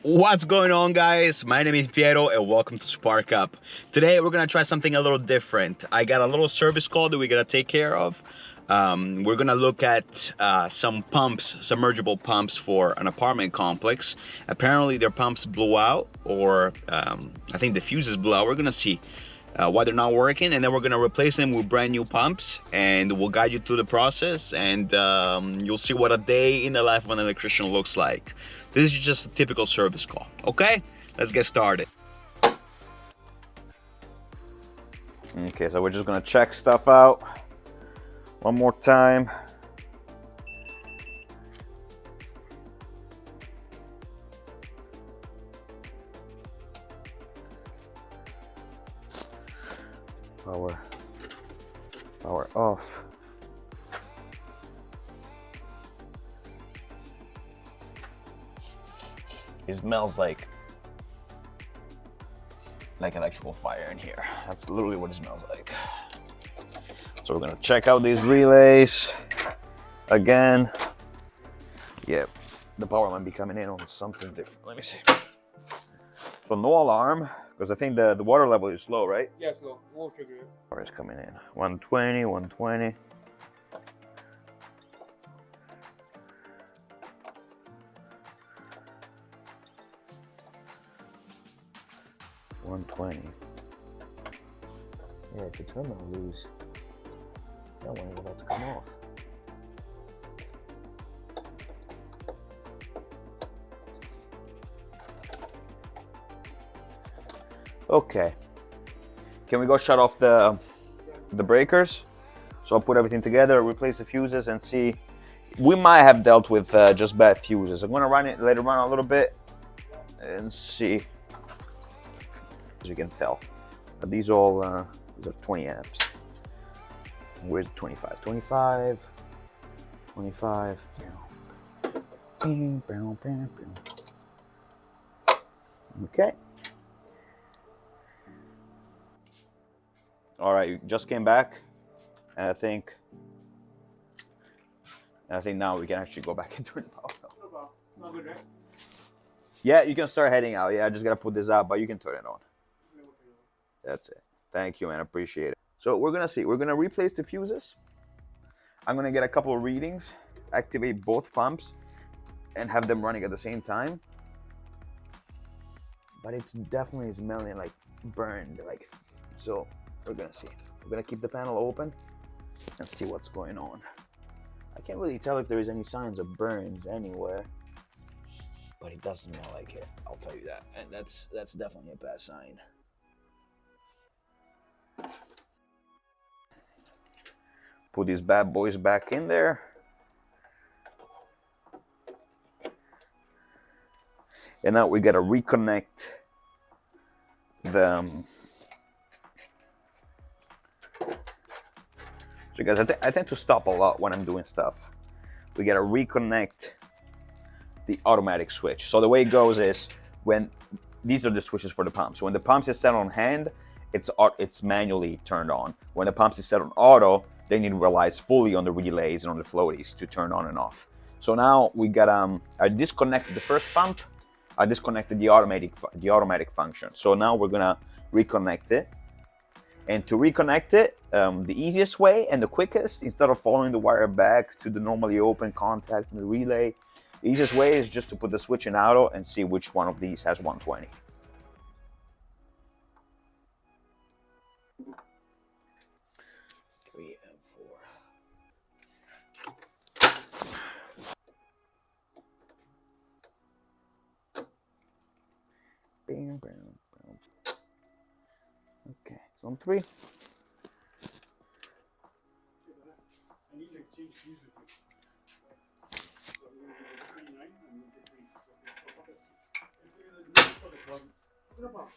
What's going on, guys? My name is Piero and welcome to Spark Up. Today we're gonna try something a little different. I got a little service call that we gotta take care of. We're gonna look at some pumps, submergible pumps for an apartment complex. Apparently their pumps blew out, or I think the fuses blew out. We're gonna see why they're not working, and then we're gonna replace them with brand new pumps, and we'll guide you through the process, and you'll see what a day in the life of an electrician looks like. This is just a typical service call. Okay, let's get started. Okay, so we're just gonna check stuff out one more time. Power off. It smells like electrical fire in here. That's literally what it smells like. So we're gonna check out these relays again. Yep, the power might be coming in on something different. Let me see. So no alarm, because I think the water level is low, right? Yes, low. Low sugar. Power is coming in. 120, 120. Yeah, it's a terminal loose. That one is about to come off. Okay. Can we go shut off the breakers? So I'll put everything together, replace the fuses, and see. We might have dealt with just bad fuses. I'm gonna let it run a little bit and see. As you can tell, these are 20 amps. Where's the 25? 25. Okay. All right, you just came back, and I think now we can actually go back into the power. Not good, right? Yeah, you can start heading out. Yeah, I just gotta put this out, but you can turn it on. That's it. Thank you, man. I appreciate it. So we're gonna see. We're gonna replace the fuses. I'm gonna get a couple of readings, activate both pumps, and have them running at the same time. But it's definitely smelling like burned. So we're gonna see. We're gonna keep the panel open and see what's going on. I can't really tell if there is any signs of burns anywhere, but it does smell like it. I'll tell you that, and that's definitely a bad sign. Put these bad boys back in there. And now we gotta reconnect the. So guys, I tend to stop a lot when I'm doing stuff. We gotta reconnect the automatic switch. So the way it goes is when these are the switches for the pumps. When the pumps is set on hand, it's manually turned on. When the pumps is set on auto, they need to rely fully on the relays and on the floaties to turn on and off. So now we got I disconnected the first pump. I disconnected the automatic function. So now we're gonna reconnect it. And to reconnect it, the easiest way and the quickest, instead of following the wire back to the normally open contact in the relay, the easiest way is just to put the switch in auto and see which one of these has 120. Okay, it's on 3. I need to exchange fuses with you. So I'm going to give you 29 and you get 26. Okay. No problem.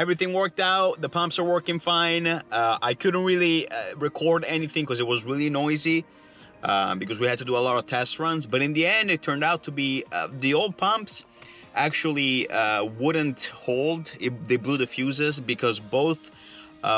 everything worked out. The pumps are working fine. I couldn't really record anything because it was really noisy, because we had to do a lot of test runs. But in the end, it turned out to be the old pumps actually wouldn't hold. They blew the fuses because both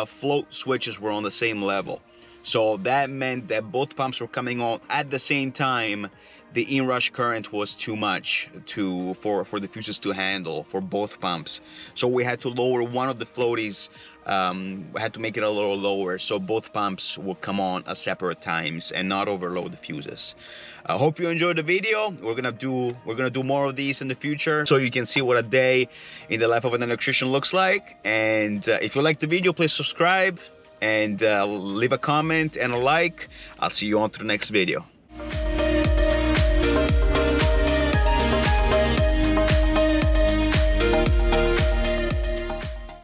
float switches were on the same level. So that meant that both pumps were coming on at the same time. The inrush current was too much for the fuses to handle for both pumps. So we had to lower one of the floaties. We had to make it a little lower so both pumps will come on at separate times and not overload the fuses. I hope you enjoyed the video. We're gonna do more of these in the future so you can see what a day in the life of an electrician looks like. And if you like the video, please subscribe and leave a comment and a like. I'll see you on to the next video.